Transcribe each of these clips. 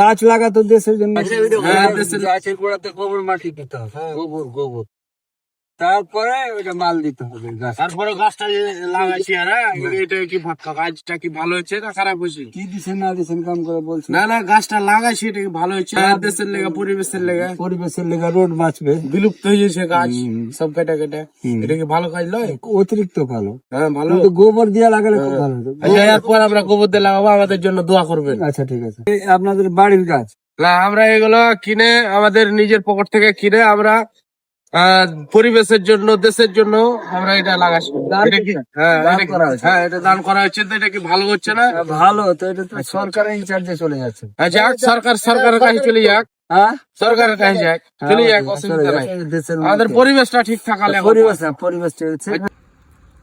গাছ লাগাতো দেশের জন্য। দেশের গাছের গোড়াতে গোবর মাটি দিতে হবে, গোবর গোবর, তারপরে ওইটা মাল দিতে হবে গাছ। তারপরে গাছটা যে লাগাইছি আর এটা কি গাছটা কি ভালো হচ্ছে না খারাপ হয়েছে? কি দিচ্ছেন না দিচ্ছেন কাম করে বলছেন। না গাছটা লাগাইছি এটা কি ভালো হচ্ছে দেশের লেগে পরিবেশের লেগে? পরিবেশের লেগে রোড বাঁচবে। বিলুপ্ত হয়ে গেছে গাছ সব কেটে কেটে, এটা কি ভালো কাজ নয়? অতিরিক্ত ভালো। হ্যাঁ ভালো। কিন্তু গোবর দিয়ে লাগালে খুব ভালো হতো। আচ্ছা এরপর আমরা গোবর দিয়ে লাগাবো, আমাদের জন্য দোয়া করবেন। আচ্ছা ঠিক আছে। এই আপনাদের বাড়ির গাছ? না আমরা এগুলো কিনে আমাদের নিজের পকেট থেকে কিনে আমরা পরিবেশের জন্য দেশের জন্য আমরা এটা লাগাচ্ছি। এটা কি হ্যাঁ এটা দান করা হচ্ছে, তো এটা কি ভালো হচ্ছে না? ভালো তো, এটা তো সরকারের ইনচার্জে চলে যাচ্ছে। যাক সরকারের কাছে চলে যাক, হ্যাঁ সরকারের কাছে যাক, চলে যাক, অসুবিধা নাই। আমাদের পরিবেশটা ঠিক থাকালে পরিবেশ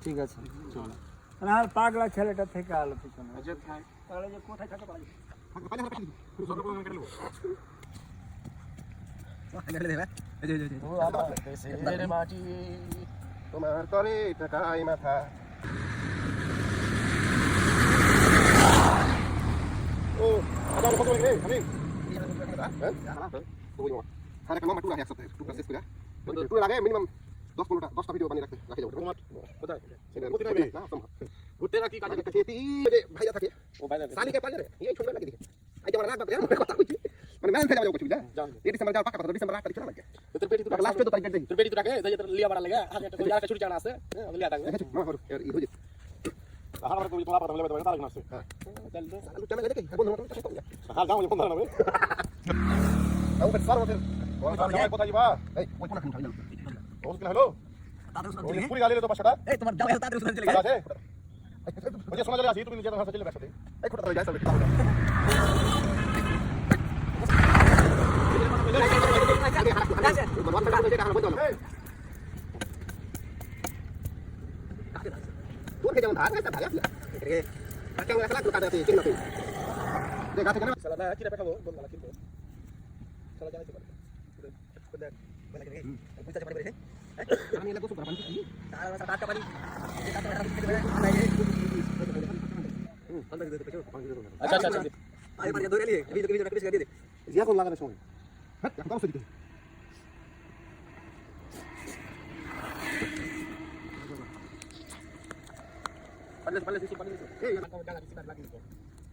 ঠিক আছে। আর পাগলা ছেলেটা থেকে আলো পিছনে তাহলে যে কোথায় থাকে তোমার তরে টাকায় মাথা ও আবার কত লাগে আমি হ্যাঁ আরে কেমন টুরা এক সপ্তাহে টুরা শেষ করে টুরা লাগে মিনিমাম 10-15টা ভিডিও বানিয়ে রাখতে যাবো কোথায় সেটা কোথায় যাবে না সম্ভব ঘুরতে রাখি কাজে খেতে ভাইয়া থাকে ও ভাইয়া সানিকে পারে এই ছোট লাগে দেখে আই আমার রাগ বাদ কথা কইছি মানে ম্যান ফেলা যাবে কিছু না এই ডিসেম্বর যাও পাকা কথা ডিসেম্বর রাত তারিখ না লাগে তোর পেটি তো লাস্ট তো তারিখ দেই তোর পেটি তো রাখে এই যে লিয়া বাড়া লাগে আগে একটা আর ছুটি জানা আছে লিয়া থাকবে মা হরু এই হইছে হাল আমার কই তোলা পাতা লেবে তারিখ না আছে হ্যাঁ চল তো আলু কেমন লাগে বন্ধু মত কথা হাল যাও বন্ধু না আও বেশ সার ওদের ওই কথা দিবা এই ওই কোন খাই না ওস কি হলো ওই পুরি গালি তো বাসাটা এই তোমার দাও তাড়াতাড়ি চলে গেছে ওই যে শোনা যায় আসি তুমি নিজে হাসা চলে বাসাতে এই কোটা যাই চলে তোর কে যেমন ধার আছে ভাই আছে রে কাকে ওরা খেলা কাটা আছে চিন্তা তুই দেখ গাছে কেন সালা না কি রে পাঠাবো বল মালা কিন্তু সালা জানাইতে পারে দেখ বলে রে বুঝতে পারে রে আমি এলা কত পারি কি তার টাকা পারি টাকা আচ্ছা আচ্ছা আচ্ছা আই পারে ধরে নিয়ে ভিডিও রাখতে দিয়ে দে জিয়া কোন লাগানোর সময় হ্যাঁ কত দিতে পারলে দিছি এই আমার কাছে টাকা দিছি কাট লাগি তো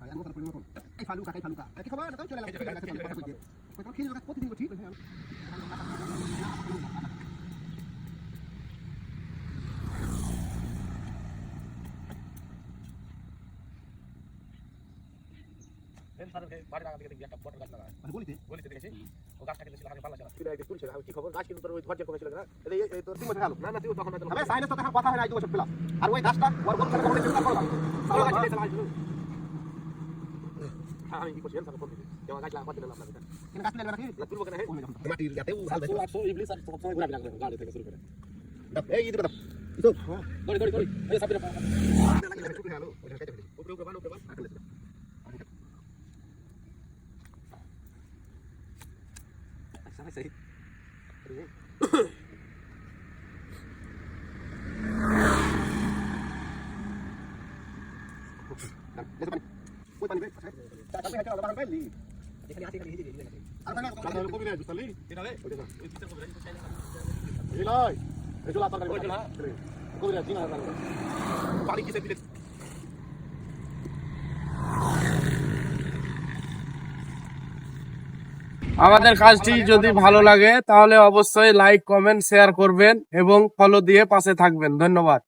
আই আমি কথা পরিমাণ এই ফালুকা কি খবর দাও চলে লাগা কত খেলে লাগা প্রতিদিন ঠিক আছে এর সাথে বাড়ি লাগা দিকে একটা বড় গাছ লাগা মানে বলিতে দেখেছি ও গাছটা কিন্তু ছিল আগে পাল্লা চালা তুই আগে তুলছে কি খবর গাছ কিন্তু তোর ওই ধৈর্য কমেছিল না এই তোর তিন মাস গেল না তুই তখন আমি সাইনে তো দেখা কথা হয় না 2 বছর পেলাম আর ওই গাছটা ওর বন্ধ করে চিন্তা করলাম সারা গাছ দিয়ে চালা আমি কি করছি এর সাথে করতে দেওয়া গাছ লাগা দিলাম আপনাদের কেন গাছ লাগা নাকি তুলব কেন হে মাটির গাতে ও হাল দেখো 100 ইবলিস আর সব সময় ঘুরা লাগবে গাড়ি থেকে শুরু করে এই ইদি কথা ইতো গড়ি এই সাবিরে লাগলে ছুটি হলো ওটা কেটে ফেলি উপরে বান सही कोई पानी चाचा पे चला बाहर पे ली देखनी आती करी ही अरे ना को भी रे दुसली तेरा रे ए टीचर को रे ए लाई ए जो लाता कर ना को भी रे जीना पानी किसे दिले আমাদের কাজটি যদি ভালো লাগে তাহলে অবশ্যই লাইক কমেন্ট শেয়ার করবেন এবং ফলো দিয়ে পাশে থাকবেন। ধন্যবাদ।